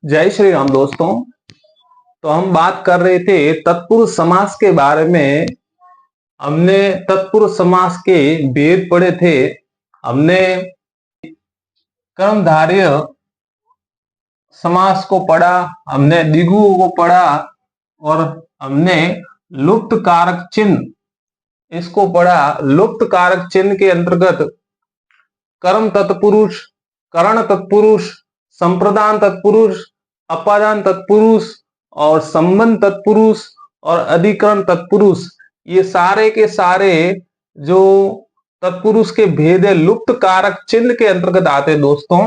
जय श्री राम दोस्तों। तो हम बात कर रहे थे तत्पुरुष समास के बारे में। हमने तत्पुरुष समास के भेद पढ़े थे। हमने कर्मधारय समास को पढ़ा, हमने द्विगु को पढ़ा और हमने लुप्त कारक चिन्ह इसको पढ़ा। लुप्त कारक चिन्ह के अंतर्गत कर्म तत्पुरुष, करण तत्पुरुष, संप्रदान तत्पुरुष, अपादान तत्पुरुष और संबंध तत्पुरुष और अधिकरण तत्पुरुष, ये सारे के सारे जो तत्पुरुष के भेद है लुप्त कारक चिन्ह के अंतर्गत आते हैं दोस्तों।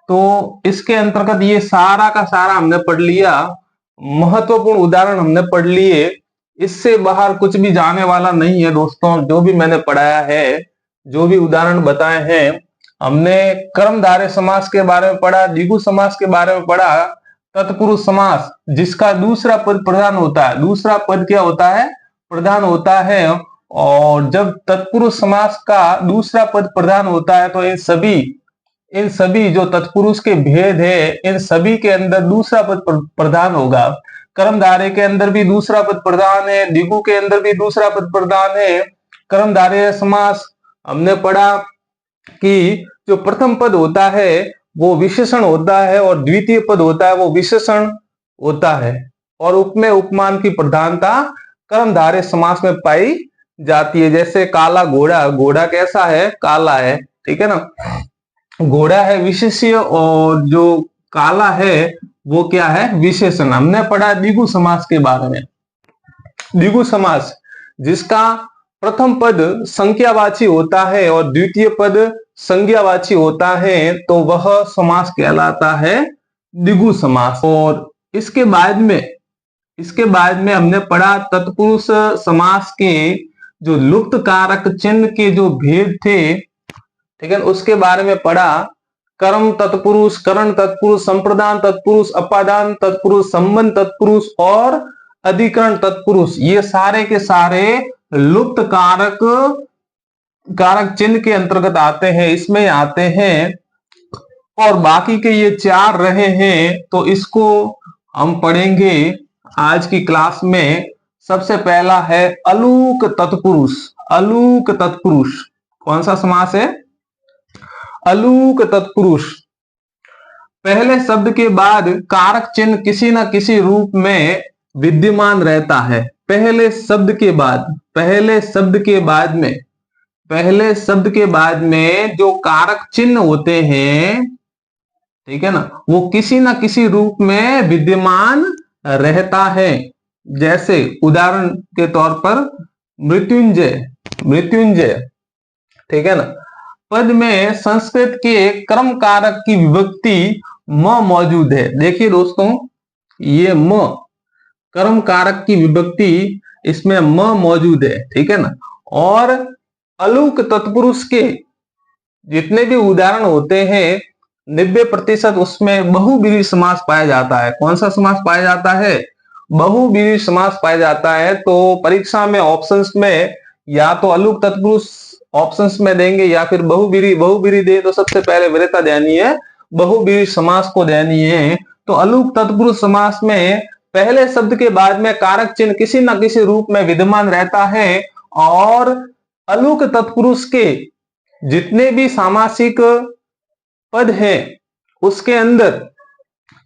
तो इसके अंतर्गत ये सारा का सारा हमने पढ़ लिया, महत्वपूर्ण उदाहरण हमने पढ़ लिए। इससे बाहर कुछ भी जाने वाला नहीं है दोस्तों। जो भी मैंने पढ़ाया है, जो भी उदाहरण बताए हैं, हमने कर्मधारय समास के बारे में पढ़ा, द्विगु समास के बारे में पढ़ा, तत्पुरुष समास जिसका दूसरा पद प्रधान होता है। दूसरा पद क्या होता है? प्रधान होता है। और जब तत्पुरुष समास का दूसरा पद प्रधान होता है तो इन सभी जो तत्पुरुष के भेद है, इन सभी के अंदर दूसरा पद प्रधान होगा। कर्मधारय के अंदर भी दूसरा पद प्रधान है, द्विगु के अंदर भी दूसरा पद प्रधान है। कर्मधारय समास हमने पढ़ा कि जो प्रथम पद होता है वो विशेषण होता है और द्वितीय पद होता है वो विशेषण होता है। और उपमेय उपमान की प्रधानता कर्मधारय समास में पाई जाती है। जैसे काला घोड़ा, घोड़ा कैसा है? काला है, ठीक है ना। घोड़ा है विशेष्य और जो काला है वो क्या है? विशेषण। हमने पढ़ा द्विगु समास के बारे में। द्विगु समास जिसका प्रथम पद संख्यावाची होता है और द्वितीय पद संज्ञावाची होता है तो वह समास कहलाता है द्विगु समास। और इसके बाद में हमने पढ़ा तत्पुरुष समास के जो लुप्त कारक चिन्ह के जो भेद थे, ठीक है, उसके बारे में पढ़ा। कर्म तत्पुरुष, करण तत्पुरुष, संप्रदान तत्पुरुष, अपादान तत्पुरुष, संबंध तत्पुरुष और अधिकरण तत्पुरुष, ये सारे के सारे लुप्त कारक चिन्ह के अंतर्गत आते हैं, इसमें आते हैं। और बाकी के ये चार रहे हैं तो इसको हम पढ़ेंगे आज की क्लास में। सबसे पहला है अलूक तत्पुरुष। अलूक तत्पुरुष कौन सा समास है? अलूक तत्पुरुष। पहले शब्द के बाद कारक चिन्ह किसी न किसी रूप में विद्यमान रहता है। पहले शब्द के बाद में जो कारक चिन्ह होते हैं, ठीक है ना, वो किसी न किसी रूप में विद्यमान रहता है। जैसे उदाहरण के तौर पर मृत्युंजय, ठीक है ना। पद में संस्कृत के कर्म कारक की विभक्ति म मौजूद है। देखिए दोस्तों, ये म कर्म कारक की विभक्ति, इसमें म मौजूद है, ठीक है ना। और अलूक तत्पुरुष के जितने भी उदाहरण होते हैं 90% उसमें बहुब्रीहि समास पाया जाता है। कौन सा समास पाया जाता है? बहुब्रीहि समास पाया जाता है। तो परीक्षा में ऑप्शंस में या तो अलूक तत्पुरुष ऑप्शंस में देंगे या फिर बहुब्रीहि दे तो सबसे पहले वरीयता देनी है, बहुब्रीहि समास को देनी है। तो अलूक तत्पुरुष समास में पहले शब्द के बाद में कारक चिन्ह किसी न किसी रूप में विद्यमान रहता है। और अलूक तत्पुरुष के जितने भी सामासिक पद है उसके अंदर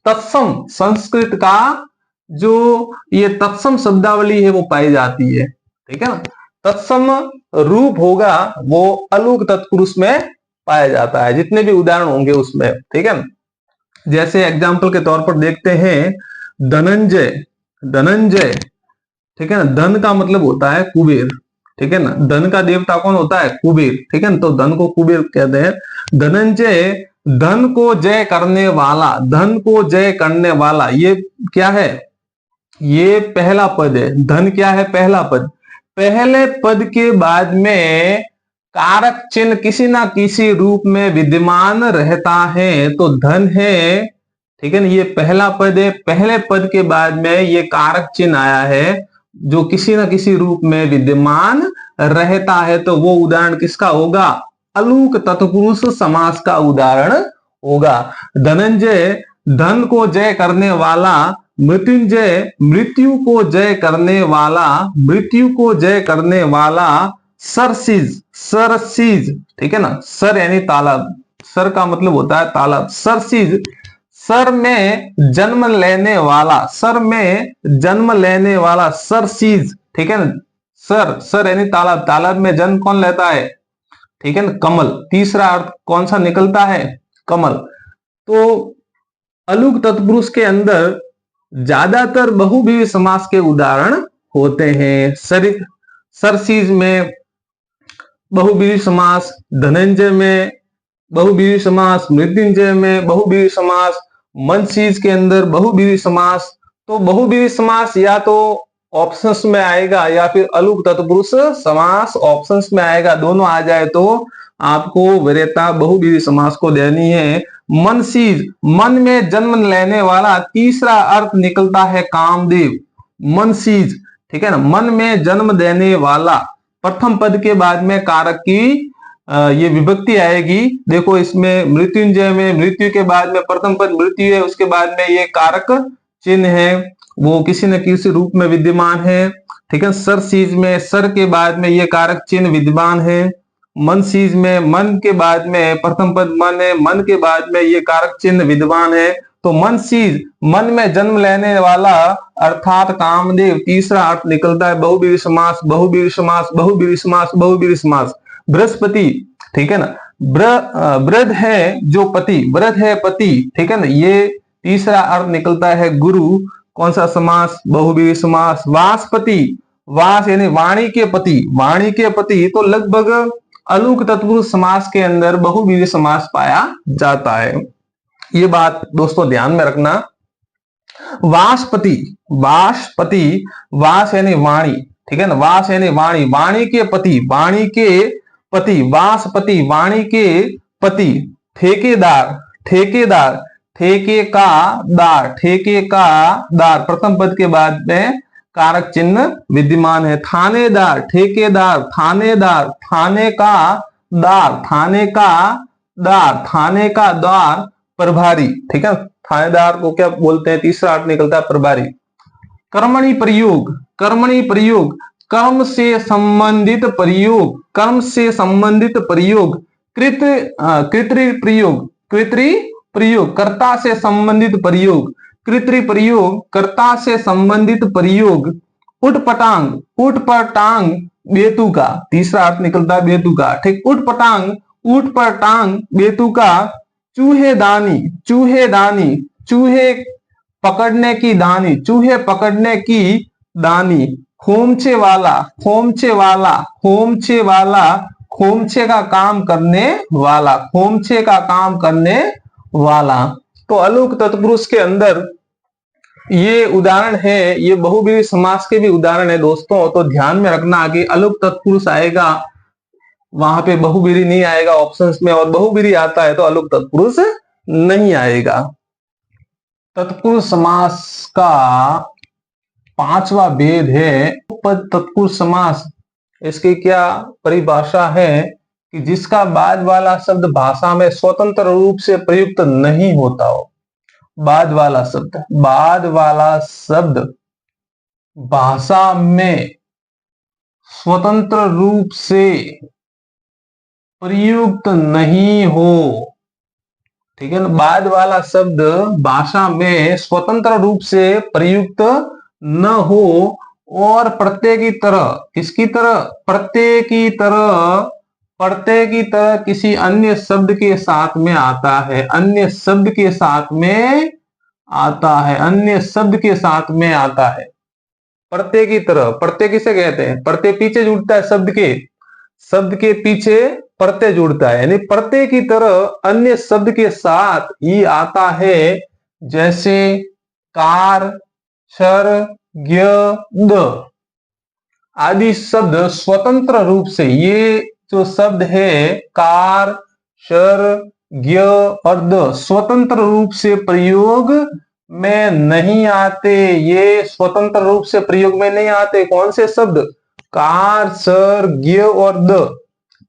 तत्सम संस्कृत का जो ये तत्सम शब्दावली है वो पाई जाती है, ठीक है ना। तत्सम रूप होगा वो अलूक तत्पुरुष में पाया जाता है, जितने भी उदाहरण होंगे उसमें, ठीक है ना। जैसे एग्जाम्पल के तौर पर देखते हैं धनंजय, ठीक है ना। धन का मतलब होता है कुबेर, ठीक है ना। धन का देवता कौन होता है? कुबेर, ठीक है ना। तो धन को कुबेर कहते हैं। धनंजय धन को जय करने वाला, धन को जय करने वाला, ये क्या है? ये पहला पद है। धन क्या है? पहला पद। पहले पद के बाद में कारक चिन्ह किसी ना किसी रूप में विद्यमान रहता है तो धन है, ठीक है ना। ये पहला पद है। पहले पद के बाद में ये कारक चिन्ह आया है जो किसी ना किसी रूप में विद्यमान रहता है, तो वो उदाहरण किसका होगा? अलूक तत्पुरुष समास का उदाहरण होगा। धनंजय धन को जय करने वाला, मृत्युंजय मृत्यु को जय करने वाला, मृत्यु को जय करने वाला, सरसीज, सरसीज, ठीक है ना, सर यानी तालाब, सर का मतलब होता है तालाब, सरसीज, सर में जन्म लेने वाला, सर में जन्म लेने वाला, सरसीज, ठीक है ना, सर, सर यानी तालाब, तालाब में जन्म कौन लेता है, ठीक है ना, कमल, तीसरा अर्थ कौन सा निकलता है, कमल। तो अलुक तत्पुरुष के अंदर ज्यादातर बहुव्रीहि समास के उदाहरण होते हैं। सरसीज में बहुव्रीहि समास, धनंजय में बहुव्रीहि समास, मृत्युंजय में बहुव्रीहि समास, मनसीज के अंदर बहुव्रीहि समास। तो बहुव्रीहि समास या तो ऑप्शंस में आएगा या फिर अलुक तत्पुरुष समास ऑप्शंस में आएगा, दोनों आ जाए तो आपको वरीयता बहुव्रीहि समास को देनी है। मनसीज, मन में जन्म लेने वाला, तीसरा अर्थ निकलता है कामदेव, मनसीज, ठीक है ना, मन में जन्म देने वाला। प्रथम पद के बाद में कारक की ये विभक्ति आएगी। देखो इसमें मृत्युंजय में मृत्यु के बाद में प्रथम पद मृत्यु है, उसके बाद में ये कारक चिन्ह है वो किसी न किसी रूप में विद्यमान है, ठीक है। सरसीज में सर के बाद में ये कारक चिन्ह विद्यमान है। मनसीज में मन के बाद में प्रथम पद मन है, मन के बाद में ये कारक चिन्ह विद्यमान है। तो मनसीज, मन में जन्म लेने वाला अर्थात कामदेव, तीसरा अर्थ निकलता है बहुव्रीहि समास, बहुव्रीहि समास, बहुव्रीहि समास, बहुव्रीहि समास। बृहस्पति, ठीक है ना, वृद्ध है जो पति, वृद्ध है पति, ठीक है ना, ये तीसरा अर्थ निकलता है गुरु, कौन सा समास, बहुव्रीहि समास। वासपति, वास यानी वाणी के पति, वाणी के पति, तो लगभग अलुक तत्पुरुष समास के अंदर बहुव्रीहि समास पाया जाता है। ये बात दोस्तों ध्यान में रखना। वासपति, वासपति, वास यानी वाणी, ठीक है ना, वास यानी वाणी, वाणी के पति, वाणी के पति, वासपति, वाणी के पति। ठेकेदार, ठेकेदार, ठेके का दार, ठेके का दार, प्रथम पद के बाद में कारक चिन्ह विद्यमान है। थानेदार, ठेकेदार, थानेदार, थाने का दार, थाने का दार, थाने का द्वार, प्रभारी, ठीक है, थानेदार को क्या बोलते हैं, तीसरा अर्थ निकलता है प्रभारी। कर्मणि प्रयोग, कर्मणि प्रयोग, कर्म से संबंधित प्रयोग, कर्म से संबंधित प्रयोग। कृतरी प्रयोग, कृतरी प्रयोग, कर्ता से संबंधित प्रयोग, कृतरी प्रयोग, कर्ता से संबंधित प्रयोग। उटपटांग, उटपटांग, बेतु का, तीसरा अर्थ निकलता है बेतु का, ठीक, उटपटांग, उटपटांग, बेतु का। चूहेदानी, चूहेदानी, चूहे पकड़ने की दानी, चूहे पकड़ने की दानी। खोमचे वाला, खोमचे वाला, खोमचे वाला, खोमचे का काम करने वाला, खोमचे का काम करने वाला। तो अलुक तत्पुरुष के अंदर ये उदाहरण है, ये बहुव्रीहि समास के भी उदाहरण है दोस्तों। तो ध्यान में रखना कि अलुक तत्पुरुष आएगा, वहां पे बहुव्रीहि नहीं आएगा ऑप्शंस में, और बहुव्रीहि आता है तो अलुक तत्पुरुष नहीं आएगा। तत्पुरुष समास का पांचवा भेद है तत्पुरुष समास। इसकी क्या परिभाषा है कि जिसका बाद वाला शब्द भाषा में स्वतंत्र रूप से प्रयुक्त नहीं होता हो। बाद वाला शब्द, बाद वाला शब्द भाषा में स्वतंत्र रूप से प्रयुक्त नहीं हो, ठीक है ना, बाद वाला शब्द भाषा में स्वतंत्र रूप से प्रयुक्त न हो और प्रत्यय की तरह, किसकी तरह, प्रत्यय की तरह, प्रत्यय की तरह किसी अन्य शब्द के साथ में आता है, अन्य शब्द के साथ में आता है, अन्य शब्द के साथ में आता है। प्रत्यय की तरह, प्रत्यय किसे कहते हैं, प्रत्यय पीछे जुड़ता है शब्द के, शब्द के पीछे प्रत्यय जुड़ता है, यानी प्रत्यय की तरह अन्य शब्द के साथ ही आता है। जैसे कार, क्षर, ज्ञ, द आदि शब्द स्वतंत्र रूप से, ये जो शब्द है कार, क्षर, ज्ञ और द स्वतंत्र रूप से प्रयोग में नहीं आते, ये स्वतंत्र रूप से प्रयोग में नहीं आते। कौन से शब्द, कार, क्षर, ज्ञ और द,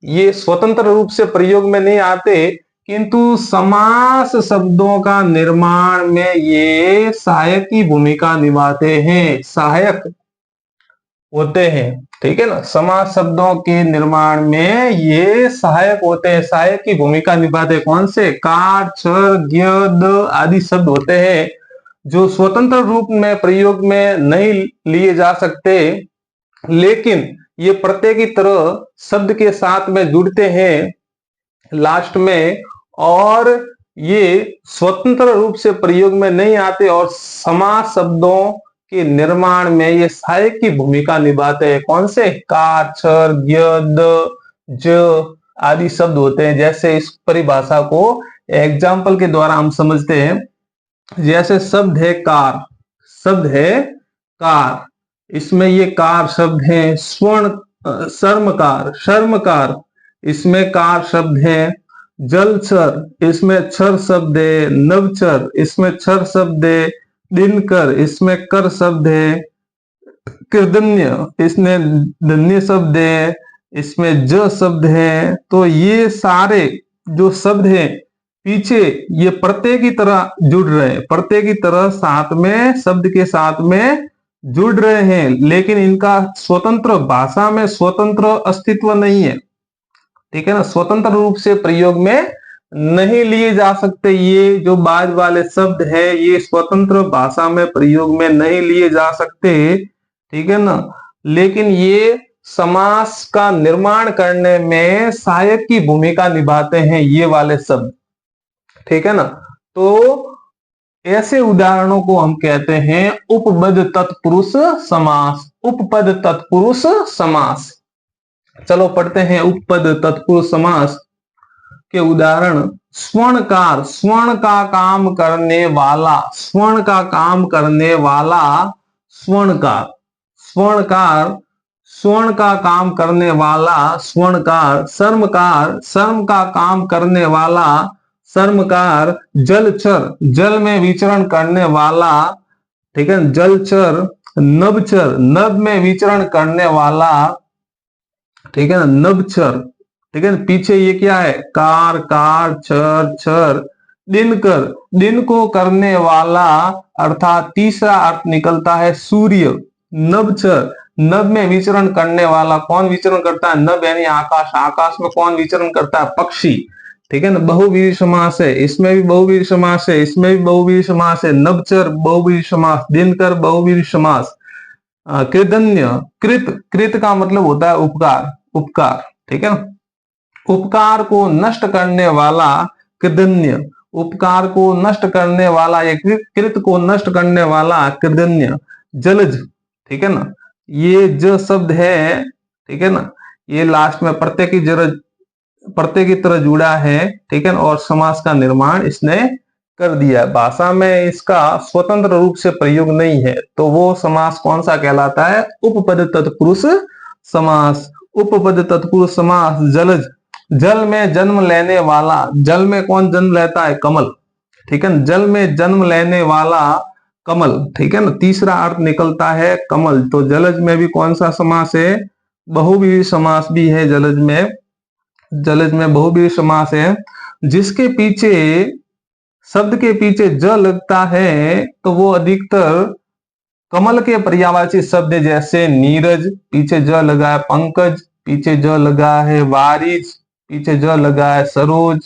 ये स्वतंत्र रूप से प्रयोग में नहीं आते, किंतु समास शब्दों का निर्माण में ये सहायक की भूमिका निभाते हैं, सहायक होते हैं। ठीक है ना, समास शब्दों के निर्माण में ये सहायक होते हैं, सहायक की भूमिका निभाते हैं। कौन से? कार, चर, ज्ञ, आदि शब्द होते हैं जो स्वतंत्र रूप में प्रयोग में नहीं लिए जा सकते, लेकिन ये प्रत्यय की तरह शब्द के साथ में जुड़ते हैं लास्ट में, और ये स्वतंत्र रूप से प्रयोग में नहीं आते, और समास शब्दों के निर्माण में ये सहायक की भूमिका निभाते हैं। कौन से? कार, छर, ज्ञ, द, ज आदि शब्द होते हैं। जैसे इस परिभाषा को एग्जाम्पल के द्वारा हम समझते हैं। जैसे शब्द है कार, शब्द है कार, इसमें ये कार शब्द है। स्वर्ण शर्मकार, शर्मकार, इसमें कार शब्द है। जलचर, इसमें छर शब्द है। नवचर, इसमें छर शब्द है। दिनकर, इसमें कर शब्द है। कृदन्य, इसमें धन्य शब्द है। इसमें ज शब्द है। तो ये सारे जो शब्द हैं पीछे ये प्रत्यय की तरह जुड़ रहे हैं, प्रत्यय की तरह साथ में शब्द के साथ में जुड़ रहे हैं, लेकिन इनका स्वतंत्र भाषा में स्वतंत्र अस्तित्व नहीं है। ठीक है ना, स्वतंत्र रूप से प्रयोग में नहीं लिए जा सकते। ये जो बाद वाले शब्द है ये स्वतंत्र भाषा में प्रयोग में नहीं लिए जा सकते। ठीक है ना, लेकिन ये समास का निर्माण करने में सहायक की भूमिका निभाते हैं ये वाले शब्द। ठीक है ना, तो ऐसे उदाहरणों को हम कहते हैं उपपद तत्पुरुष समास, उपपद तत्पुरुष समास। चलो पढ़ते हैं उपपद तत्पुरुष समास के उदाहरण। स्वर्णकार, स्वर्ण का काम करने वाला, स्वर्ण का काम करने वाला स्वर्णकार, स्वर्णकार, स्वर्ण का काम करने वाला स्वर्णकार। शर्मकार, शर्म का काम करने वाला शर्मकार। जलचर, जल में विचरण करने वाला, ठीक है, जलचर। नभचर, नभ में विचरण करने वाला, ठीक है ना, नभचर। ठीक है ना, पीछे ये क्या है? कार, कार, चर, चर। दिनकर, दिन को करने वाला, अर्थात तीसरा अर्थ निकलता है सूर्य। नभचर, नभ में विचरण करने वाला, कौन विचरण करता है? नभ यानी आकाश, आकाश में कौन विचरण करता है? पक्षी। ठीक है ना, बहुव्रीहि समास है, इसमें भी बहुव्रीहि समास है, इसमें भी बहुव्रीहि समास है। नभचर बहुव्रीहि समास, दिनकर बहुव्रीहि समास। कृदन्य, कृत, कृत का मतलब होता है उपकार, उपकार। ठीक है ना, उपकार को नष्ट करने वाला कृदन्य, उपकार को नष्ट करने वाला, या कृत को नष्ट करने वाला कृदन्य। जलज, ठीक है ना, ये ज शब्द है, ठीक है ना, ये लास्ट में प्रत्यय की जरूरत, प्रत्यय की तरह जुड़ा है। ठीक है ना, और समास का निर्माण इसने कर दिया। भाषा में इसका स्वतंत्र रूप से प्रयोग नहीं है, तो वो समास कौन सा कहलाता है? उपपद तत्पुरुष समास। उपपद तत्पुरुष समास। जलज, जल में जन्म लेने वाला, जल में कौन जन्म लेता है? कमल। ठीक है ना, जल में जन्म लेने वाला कमल। ठीक है ना, तीसरा अर्थ निकलता है कमल। तो जलज में भी कौन सा समास है? बहुव्रीहि समास भी है जलज में, जलज में बहुव्रीहि समास है। जिसके पीछे, शब्द के पीछे ज लगता है तो वो अधिकतर कमल के पर्यायवाची शब्द, जैसे नीरज पीछे ज लगा है, पंकज पीछे ज लगा है, वारिज पीछे ज लगा है, सरोज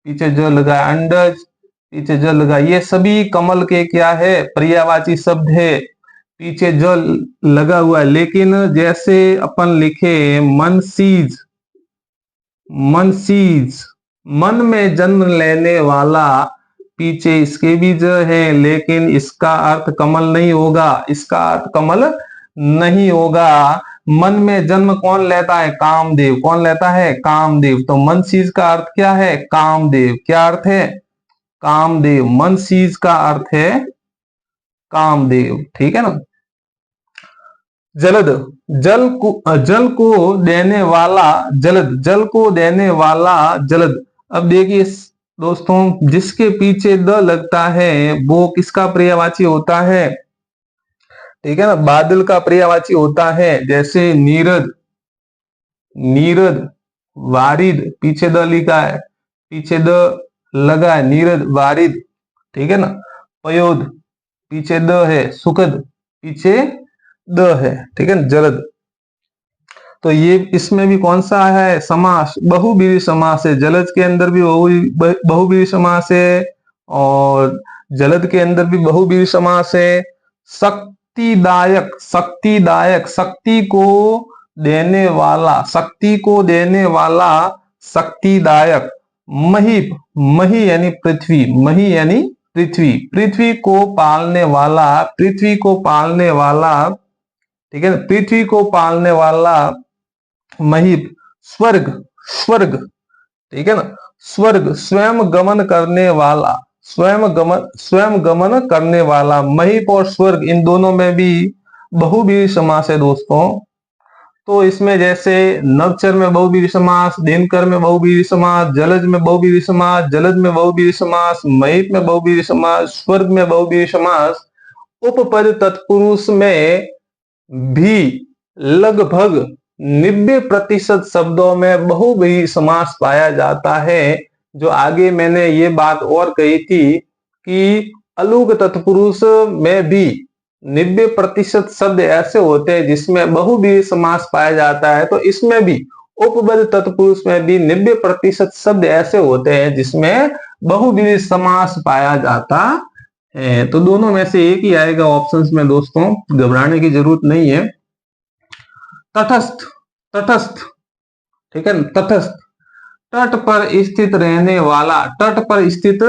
पीछे ज लगा है, अंडज पीछे ज लगा, ये सभी कमल के क्या है? पर्यायवाची शब्द है, पीछे ज लगा हुआ है। लेकिन जैसे अपन लिखे मनसीज, मनसीज, मन में जन्म लेने वाला, पीछे इसके भी ज है, लेकिन इसका अर्थ कमल नहीं होगा, इसका अर्थ कमल नहीं होगा। मन में जन्म कौन लेता है? कामदेव। कौन लेता है? कामदेव। तो मनसीज का अर्थ क्या है? कामदेव। क्या अर्थ है? कामदेव। मनसीज का अर्थ है कामदेव। ठीक है ना। जलद, जल को देने वाला जलद, जल को देने वाला जलद। अब देखिए दोस्तों, जिसके पीछे द लगता है वो किसका पर्यायवाची होता है? ठीक है ना, बादल का पर्यायवाची होता है। जैसे नीरद, नीरद, वारिद पीछे द लिखा है, पीछे द लगा है, नीरद वारिद, ठीक है ना, पयोद पीछे द है, सुखद पीछे द है, ठीक है ना, जलद। तो ये इसमें भी कौन सा है समास, बहुव्रीहि समास है। जलद के अंदर भी बहुव्रीहि समास है और जलद के अंदर भी बहुव्रीहि समास है। शक्तिदायक, शक्तिदायक, शक्ति को देने वाला, शक्ति को देने वाला, शक्तिदायक। महीप, मही यानी पृथ्वी, मही यानी पृथ्वी, पृथ्वी को पालने वाला, पृथ्वी को पालने वाला, ठीक है ना, पृथ्वी को पालने वाला महीप। स्वर्ग, स्वर्ग, ठीक है ना, स्वर्ग, स्वयं गमन करने वाला, स्वयं गमन करने वाला। महीप और स्वर्ग इन दोनों में भी बहुव्रीहि समास है दोस्तों। तो इसमें जैसे नवचर में बहुव्रीहि समास, दिनकर में बहुव्रीहि समास, जलज में बहुव्रीहि समास, जलद में बहुव्रीहि समास, महीप में बहुव्रीहि समास, स्वर्ग में बहुव्रीहि समास। उपपद तत्पुरुष में भी लगभग 90% शब्दों में बहुव्रीहि समास पाया जाता है। जो आगे मैंने ये बात और कही थी कि अलुग तत्पुरुष में भी 90% शब्द ऐसे होते हैं जिसमें बहुव्रीहि समास पाया जाता है। तो इसमें भी उपपद तत्पुरुष में भी 90% शब्द ऐसे होते हैं जिसमें बहुव्रीहि समास पाया जाता है। तो दोनों में से एक ही आएगा ऑप्शंस में दोस्तों, घबराने की जरूरत नहीं है। तटस्थ, तटस्थ, ठीक है, तटस्थ, तट पर स्थित रहने वाला, तट पर स्थित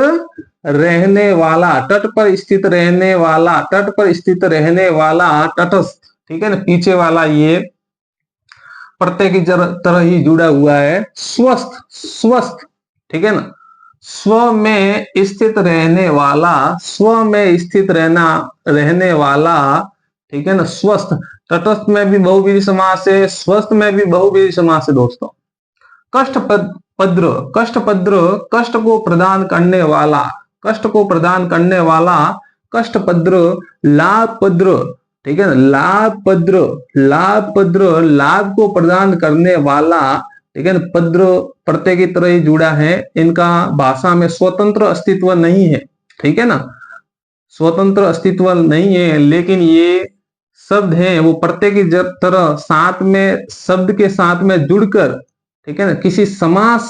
रहने वाला, तट पर स्थित रहने वाला, तट पर स्थित रहने वाला, तटस्थ, ठीक है ना, पीछे वाला ये प्रत्यय की तरह ही जुड़ा हुआ है। स्वस्थ, स्वस्थ, ठीक है ना, स्व में स्थित रहने वाला, स्व में स्थित रहने वाला, ठीक है ना, स्वस्थ। तटस्थ में भी बहुव्रीहि समास है, स्वस्थ में भी बहुव्रीहि समास है दोस्तों। कष्टपद्र, कष्टपद्र, कष्ट को प्रदान करने वाला, कष्ट को प्रदान करने वाला, कष्टपद्र। लाभपद्र, ठीक है ना, लाभपद्र, लाभपद्र, लाभ को प्रदान करने वाला, ठीक है ना, पद्र प्रत्यय की तरह ही जुड़ा है। इनका भाषा में स्वतंत्र अस्तित्व नहीं है, ठीक है ना, स्वतंत्र अस्तित्व नहीं है, लेकिन ये शब्द हैं वो प्रत्यय की तरह साथ में, शब्द के साथ में जुड़कर, ठीक है ना, किसी समास,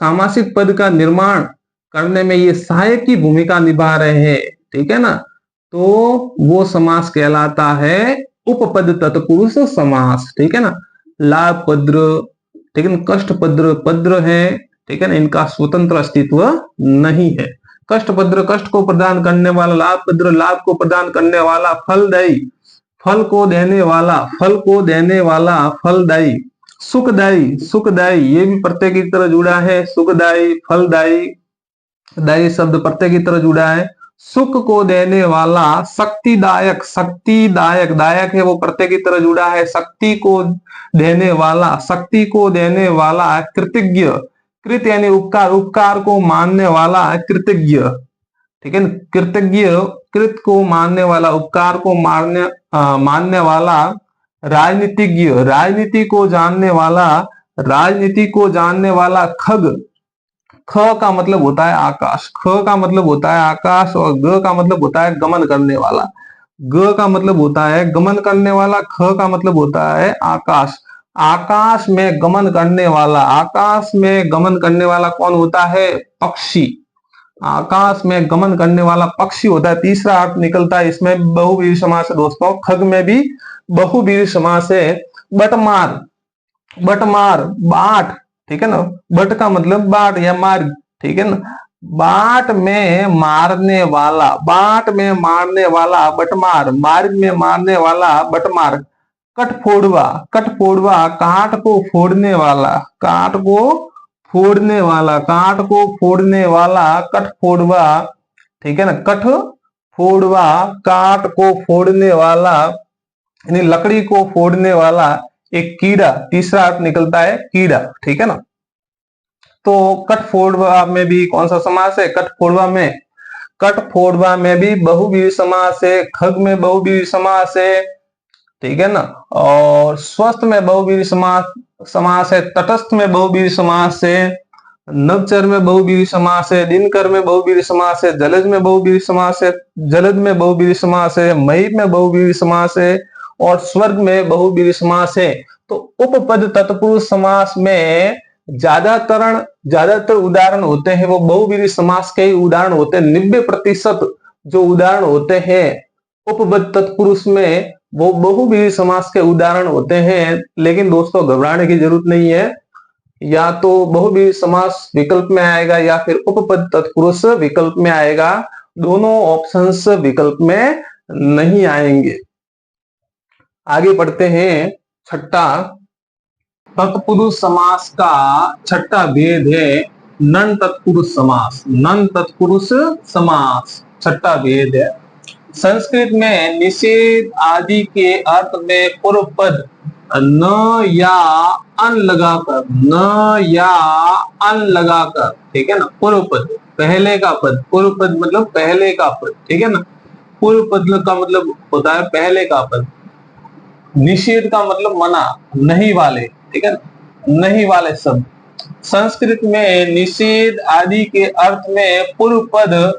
सामासिक पद का निर्माण करने में ये सहायक की भूमिका निभा रहे हैं, ठीक है ना। तो वो समास कहलाता है उपपद तत्पुरुष समास, ठीक है ना। लाभपद्र, ठीक है ना, कष्टपद्र, पद्र है, ठीक है ना, इनका स्वतंत्र अस्तित्व नहीं है। कष्टपद्र कष्ट को प्रदान करने वाला, लाभपद्र लाभ को प्रदान करने वाला, फलदायी फल को देने वाला, फल को देने वाला, फलदायी। सुखदायी, सुखदायी ये भी प्रत्यय की तरह जुड़ा है, सुखदायी, फलदायी, दायी शब्द प्रत्यय की तरह जुड़ा है। सुख को देने वाला, शक्तिदायक, शक्तिदायक, दायक है वो प्रत्यय की तरह जुड़ा है। शक्ति को देने वाला, शक्ति को देने वाला, कृतज्ञ, कृत यानी उपकार, उपकार को मानने वाला, कृतज्ञ, ठीक है ना, कृतज्ञ, कृत को मानने वाला, उपकार को मानने वाला। राजनीतिज्ञ, राजनीति को जानने वाला, राजनीति को जानने वाला। खग, ख का मतलब होता है आकाश, ख का मतलब होता है आकाश, और ग का मतलब होता है गमन करने वाला। ग का मतलब होता है गमन करने वाला, ख का मतलब होता है आकाश। आकाश में गमन करने वाला, आकाश में गमन करने वाला कौन होता है? पक्षी। आकाश में गमन करने वाला पक्षी होता है। तीसरा अर्थ निकलता है इसमें बहुव्रीहि समास है दोस्तों। खग में भी बहुव्रीहि समास है। बटमार, बटमार, बाट, ठीक है ना, बट का मतलब बाट या मार्ग, ठीक है ना, बाट में मारने वाला, बाट में मारने वाला, बटमार, मार्ग में मारने वाला, बटमार। कटफोड़वा, कटफोड़वा, काट को फोड़ने वाला, काट को फोड़ने वाला, काट को फोड़ने वाला, कटफोड़वा, ठीक है ना, कटफोड़वा, काट को फोड़ने वाला यानी लकड़ी को फोड़ने वाला। एक कीड़ा, तीसरा अर्थ निकलता है कीड़ा, ठीक है ना। तो कटफोड़वा में भी कौन सा समास है? कटफोड़वा में, कटफोड़वा में भी बहुव्रीहि समास है। खग में बहुव्रीहि समास है, ठीक है ना। और स्वस्थ में बहुव्रीहि समास है। तटस्थ में बहुव्रीहि समास है। नवचर में बहुव्रीहि समास है, दिनकर में बहुव्रीहि समास है, जलज में बहुव्रीहि समास है, जलद में बहुव्रीहि समास है, महीप में बहुव्रीहि समास है और स्वर्ग में बहुव्रीहि समास है। तो उपपद तत्पुरुष समास में ज्यादातर उदाहरण होते हैं वो बहुव्रीहि समास के ही उदाहरण होते हैं। 90% जो उदाहरण होते हैं उपपद तत्पुरुष में वो बहुव्रीहि समास के उदाहरण होते हैं। लेकिन दोस्तों घबराने की जरूरत नहीं है, या तो बहुव्रीहि समास विकल्प में आएगा या फिर उपपद तत्पुरुष विकल्प में आएगा, दोनों ऑप्शंस विकल्प में नहीं आएंगे। आगे बढ़ते हैं। छठा तत्पुरुष समास का छठा भेद है नन तत्पुरुष समास। नन तत्पुरुष समास छठा भेद है। संस्कृत में निषेध आदि के अर्थ में पूर्व पद न या अन लगाकर, न या अन लगाकर, ठीक है ना, पूर्व पद पहले का पद, पूर्व पद मतलब पहले का पद, ठीक है ना, पूर्व पद का मतलब होता है पहले का पद। निषेध का मतलब मना, नहीं वाले, ठीक है ना, नहीं वाले शब्द। संस्कृत में निषेध आदि के अर्थ में पूर्व पद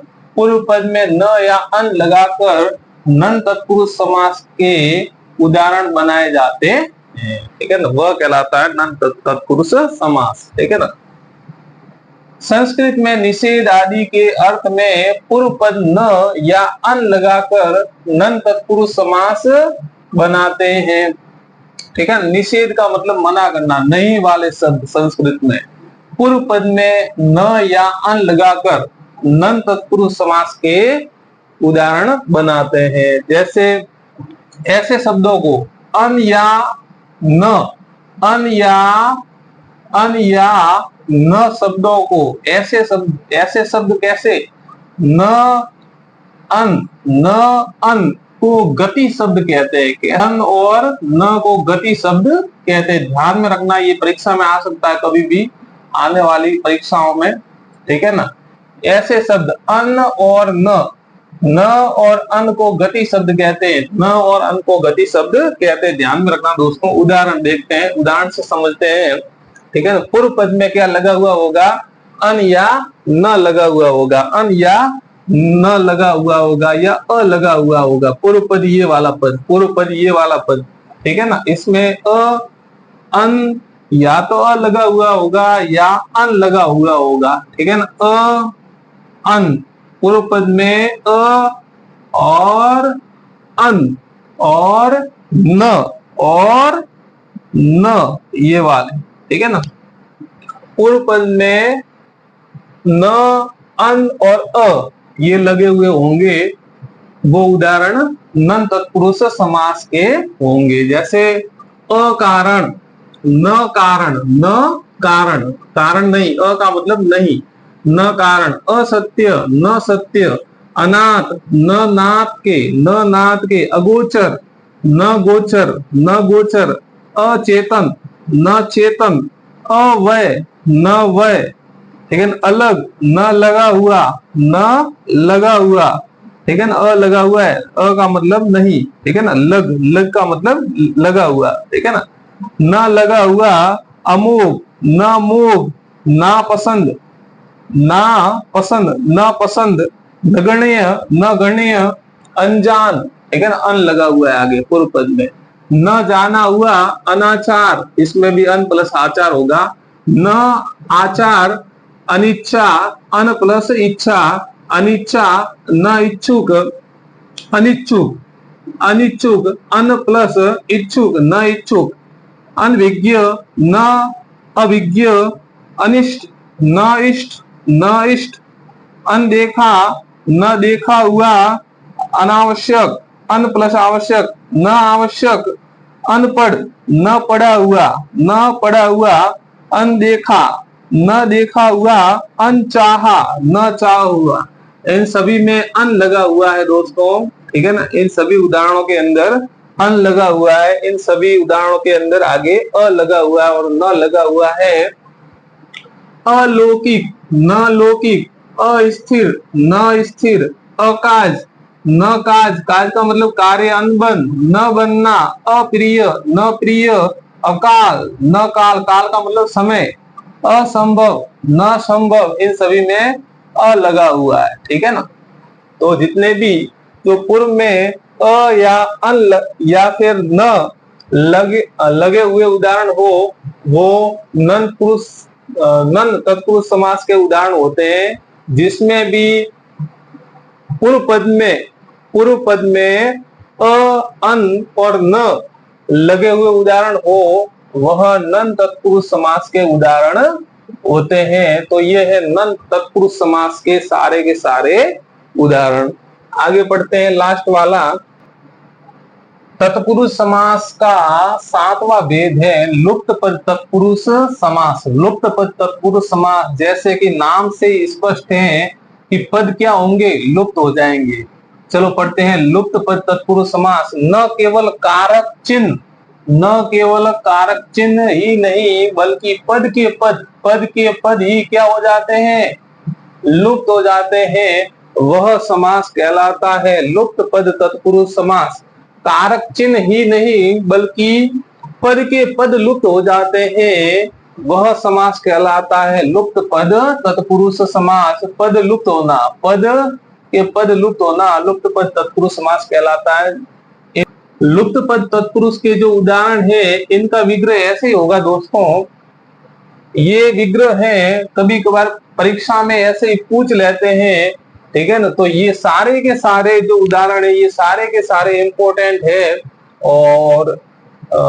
में न या अन लगाकर नन तत्पुरुष समास के उदाहरण बनाए जाते हैं, ठीक है ना, वह कहलाता है नन तत्पुरुष समास, ठीक है ना। संस्कृत में निषेध आदि के अर्थ में पूर्व पद न या अन लगाकर नन तत्पुरुष समास बनाते हैं, ठीक है। निषेध का मतलब मना करना, नहीं वाले शब्द संस्कृत में पूर्व पद में न या अन लगाकर नन तत्पुरुष समास के उदाहरण बनाते हैं। जैसे ऐसे शब्दों को अन या न, अन या न शब्दों को, ऐसे शब्द कैसे, न अन को गति शब्द कहते हैं कि अन और न को गति शब्द कहते हैं। ध्यान में रखना, ये परीक्षा में आ सकता है कभी भी आने वाली परीक्षाओं में, ठीक है ना। ऐसे शब्द अन और न और अन को गति शब्द कहते हैं, न और अन को गति शब्द कहते हैं। ध्यान में रखना दोस्तों। उदाहरण देखते हैं, उदाहरण से समझते हैं, ठीक है। पूर्व पद में क्या लगा हुआ होगा, अन या न लगा हुआ होगा, अन या न लगा हुआ होगा या अ लगा हुआ होगा। पूर्व पद ये वाला पद, पूर्व पद ये वाला पद, ठीक है ना। इसमें अन या तो अ लगा हुआ होगा या अन लगा हुआ होगा, ठीक है ना। अन पूर्व पद में अ और अन और न ये वाले, ठीक है ना। पूर्व पद में न, अन और अ ये लगे हुए होंगे, वो उदाहरण नन तत्पुरुष समास के होंगे। जैसे अकारण, न कारण, न कारण, कारण नहीं, अ का मतलब नहीं, न कारण, असत्य, न सत्य, अनाथ, न नाथ के, अगोचर, न गोचर, अचेतन, न चेतन, अवय, न वय, ठीक है ना। अलग, न लगा हुआ, ठीक है ना, अ लगा हुआ है, अ का मतलब नहीं, ठीक है ना। लग का मतलब लगा हुआ, ठीक है ना। न लगा हुआ, अमोघ, न मोघ, ना पसंद, न पसंद, नगण्य, अनजान, ठीक है ना, अन लगा हुआ है आगे पूर्व पद में। न जाना हुआ, अनाचार, इसमें भी अन प्लस आचार होगा। न आचार, अनिच्छा, अन प्लस इच्छा, अनिच्छा, न इच्छुक, अनिच्छुक, अन प्लस इच्छुक, न इच्छुक, अनविज्ञ, न अभिज्ञ, अनिष्ट, न इष्ट, अनदेखा, न देखा हुआ, अनावश्यक, अन प्लस आवश्यक, न आवश्यक, अनपढ़, न पढ़ा हुआ, अनदेखा, न देखा हुआ, अनचाहा, न चाहा हुआ। इन सभी में अन लगा हुआ है दोस्तों, ठीक है ना। इन सभी उदाहरणों के अंदर अन लगा हुआ है, इन सभी उदाहरणों के अंदर आगे अ लगा हुआ है और न लगा हुआ है। अलौकिक, न लौकिक, अस्थिर, न स्थिर, अकाज, न काज, काज का मतलब कार्य, अनबन, न बनना, अप्रिय, न प्रिय, अकाल, न काल, काल का मतलब समय, असंभव, न संभव, इन सभी में अ लगा हुआ है, ठीक है ना। तो जितने भी जो पूर्व में अ या अन या फिर न लगे हुए उदाहरण हो, वो नन तत्पुरुष समास के उदाहरण होते हैं, जिसमें भी पूर्व पद में अ, अन और न लगे हुए उदाहरण हो, वह नन तत्पुरुष समास के उदाहरण होते हैं। तो ये है नन तत्पुरुष समास के सारे उदाहरण। आगे पढ़ते हैं, लास्ट वाला तत्पुरुष समास का 7वां भेद है लुप्त पद तत्पुरुष समास। लुप्त पद तत्पुरुष समास जैसे कि नाम से स्पष्ट है कि पद क्या होंगे, लुप्त हो जाएंगे। चलो पढ़ते हैं, लुप्त पद तत्पुरुष समास न केवल कारक चिन्ह, न केवल कारक चिन्ह ही नहीं बल्कि पद के पद ही क्या हो जाते हैं, लुप्त हो जाते हैं, वह समास कहलाता है लुप्त पद तत्पुरुष समास। कारक चिन्ह ही नहीं बल्कि पद के पद लुप्त हो जाते हैं, वह समास कहलाता है लुप्त पद तत्पुरुष समास। पद लुप्त होना, पद के पद लुप्त होना लुप्त पद तत्पुरुष समास कहलाता है। लुप्त पद तत्पुरुष के जो उदाहरण है, इनका विग्रह ऐसे ही होगा दोस्तों। ये विग्रह है, कभी कभार परीक्षा में ऐसे ही पूछ लेते हैं, ठीक है ना। तो ये सारे के सारे जो उदाहरण है, ये सारे के सारे इंपॉर्टेंट है, और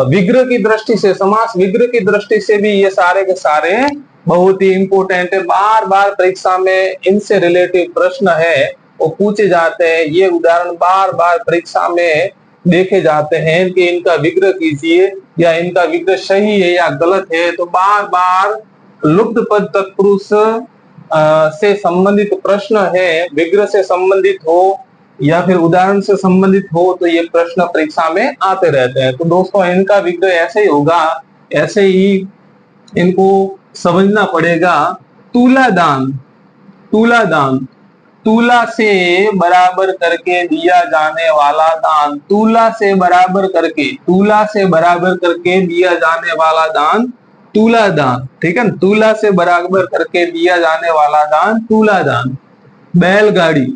विग्रह की दृष्टि से, समास विग्रह की दृष्टि से भी ये सारे के सारे बहुत ही इंपॉर्टेंट है। बार बार परीक्षा में इनसे रिलेटिव प्रश्न है वो पूछे जाते हैं। ये उदाहरण बार बार परीक्षा में देखे जाते हैं कि इनका विग्रह कीजिए, या इनका विग्रह सही है या गलत है। तो बार बार लुप्त पद तत्पुरुष से संबंधित प्रश्न है, विग्रह से संबंधित हो या फिर उदाहरण से संबंधित हो, तो ये प्रश्न परीक्षा में आते रहते हैं। तो दोस्तों इनका विग्रह ऐसे ही होगा, ऐसे ही इनको समझना पड़ेगा। तूलादान, तूलादान, तूला से बराबर करके दिया जाने वाला दान, तूला से बराबर करके, तूला से बराबर करके दिया जाने वाला दान तूला दान, ठीक है ना। तूला से बराबर करके दिया जाने वाला दान तूला दान। बैलगाड़ी,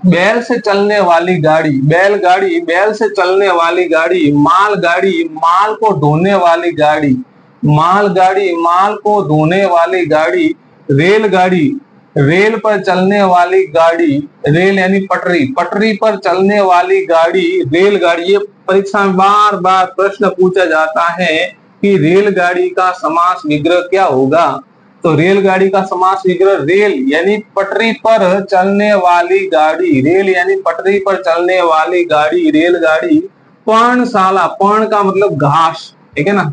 बैल से चलने वाली गाड़ी, बैलगाड़ी, बैल से चलने वाली गाड़ी। मालगाड़ी, माल को ढोने वाली गाड़ी, मालगाड़ी, माल को ढोने वाली गाड़ी। रेलगाड़ी, रेल पर चलने वाली गाड़ी, रेल यानी पटरी, पटरी पर चलने वाली गाड़ी रेलगाड़ी। ये परीक्षा में बार बार प्रश्न पूछा जाता है कि रेलगाड़ी का समास विग्रह क्या होगा। तो रेलगाड़ी का समास विग्रह, रेल यानी पटरी पर चलने वाली गाड़ी, रेल यानी पटरी पर चलने वाली गाड़ी, रेलगाड़ी। पर्णशाला, पर्ण का मतलब घास, ठीक है ना,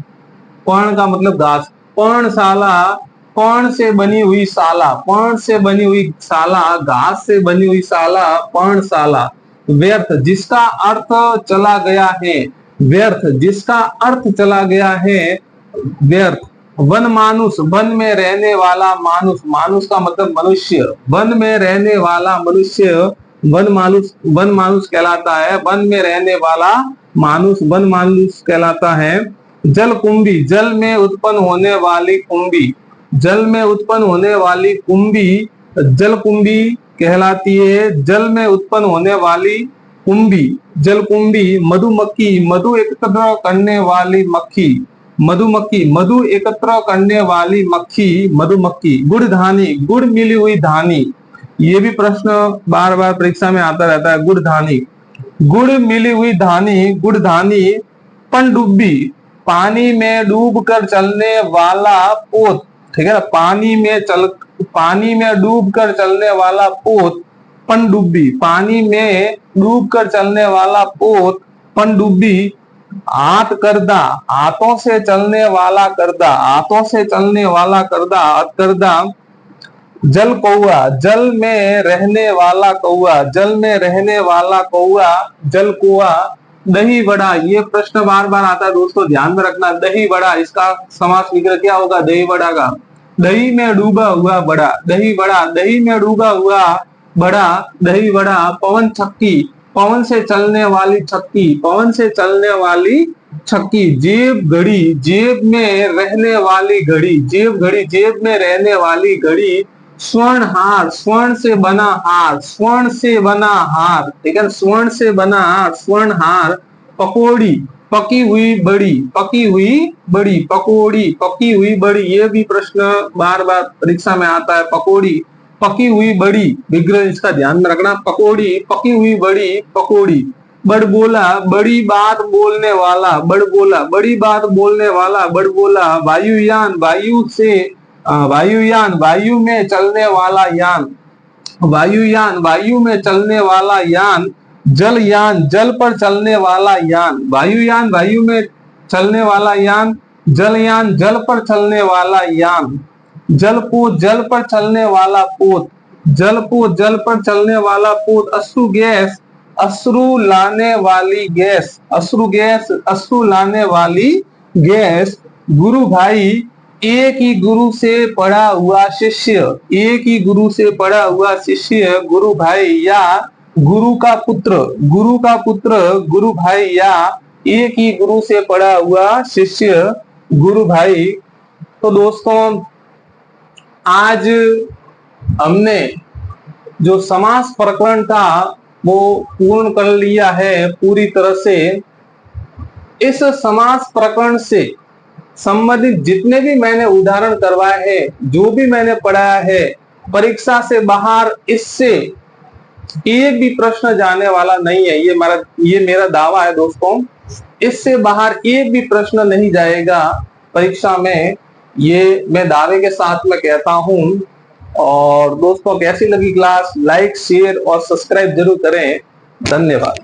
पर्ण का मतलब घास। पर्णशाला, पर्ण से बनी हुई शाला, पर्ण से बनी हुई शाला, घास से बनी हुई शाला, पर्णशाला। व्यर्थ, जिसका अर्थ चला गया है, व्यर्थ, जिसका अर्थ चला गया है, व्यर्थ। वन मानुष, वन में रहने वाला मानुष, मानुष का मतलब मनुष्य, वन में रहने वाला मनुष्य, वन मानुष, वन मानुष कहलाता है। वन में रहने वाला मानुष वन मानुष कहलाता है। जल कुंभी, जल में उत्पन्न होने वाली कुंभी, जल में उत्पन्न होने वाली कुंभी जल कुंभी कहलाती है। जल में उत्पन्न होने वाली कुंभी जल कुंभी। मधुमक्खी, मधु एकत्र करने वाली मक्खी, मधुमक्खी, मधु एकत्र करने वाली मक्खी, मधुमक्खी। गुड़धानी, गुड़ मिली हुई धानी, ये भी प्रश्न बार बार परीक्षा में आता रहता है। गुड़धानी, गुड़ मिली हुई धानी, गुड़धानी। पनडुब्बी, पानी में डूबकर चलने वाला पोत, ठीक है ना, पानी में डूबकर चलने वाला पोत पनडुब्बी, पानी में डूबकर चलने वाला पोत पनडुब्बी। हाथ करदा, हाथों से चलने वाला करदा, हाथों से चलने वाला करदा, हथकरदा। जल कौआ, जल में रहने वाला कौआ, जल में रहने वाला कौआ, जल कौआ। दही बड़ा, ये प्रश्न बार बार आता है दोस्तों, ध्यान में रखना। दही बड़ा, इसका समास विग्रह क्या होगा, दही बड़ा का। दही में डूबा हुआ बड़ा, दही बड़ा, दही में डूबा हुआ बड़ा, दही बड़ा। पवन चक्की, पवन से चलने वाली चक्की, पवन से चलने वाली छक्की, जेब घड़ी, जेब में रहने वाली घड़ी, जेब घड़ी, जेब में रहने वाली घड़ी। स्वर्ण हार, स्वर्ण से बना हार, स्वर्ण से बना हार, ठीक है, स्वर्ण से बना हार, स्वर्ण हार। पकौड़ी, पकी हुई बड़ी, पकी हुई बड़ी, पकौड़ी, पकी हुई बड़ी, ये भी प्रश्न बार बार परीक्षा में आता है। पकौड़ी, पकी हुई बड़ी, विग्रह इसका ध्यान में रखना। पकौड़ी, पकी हुई बड़ी, पकौड़ी। बड़बोला, बड़ी बात बोलने वाला, बड़बोला, बड़ी बात बोलने वाला, बड़बोला। वायुयान, वायु से वायुयान, वायु में चलने वाला यान, वायुयान, वायु में चलने वाला यान। जलयान, जल पर चलने वाला यान, वायुयान, वायु में चलने वाला यान। जलयान, जल पर चलने वाला यान। जलपोत, जल पर चलने वाला पोत, जलपोत, जल पर चलने वाला पोत। अश्रु गैस, अश्रु लाने वाली गैस, अश्रु गैस, अश्रु लाने वाली गैस। गुरु भाई, एक ही गुरु से पढ़ा हुआ शिष्य, एक ही गुरु से पढ़ा हुआ शिष्य। गुरु भाई या गुरु का पुत्र, गुरु का पुत्र। गुरु भाई या एक ही गुरु से पढ़ा हुआ शिष्य, गुरु भाई। तो दोस्तों, आज हमने जो समास प्रकरण था वो पूर्ण कर लिया है पूरी तरह से। इस समास प्रकरण से संबंधित जितने भी मैंने उदाहरण करवाए हैं, जो भी मैंने पढ़ाया है, परीक्षा से बाहर इससे एक भी प्रश्न जाने वाला नहीं है। ये मेरा दावा है दोस्तों, इससे बाहर एक भी प्रश्न नहीं जाएगा परीक्षा में, ये मैं दावे के साथ में कहता हूं। और दोस्तों, कैसी लगी क्लास? लाइक, शेयर और सब्सक्राइब जरूर करें। धन्यवाद।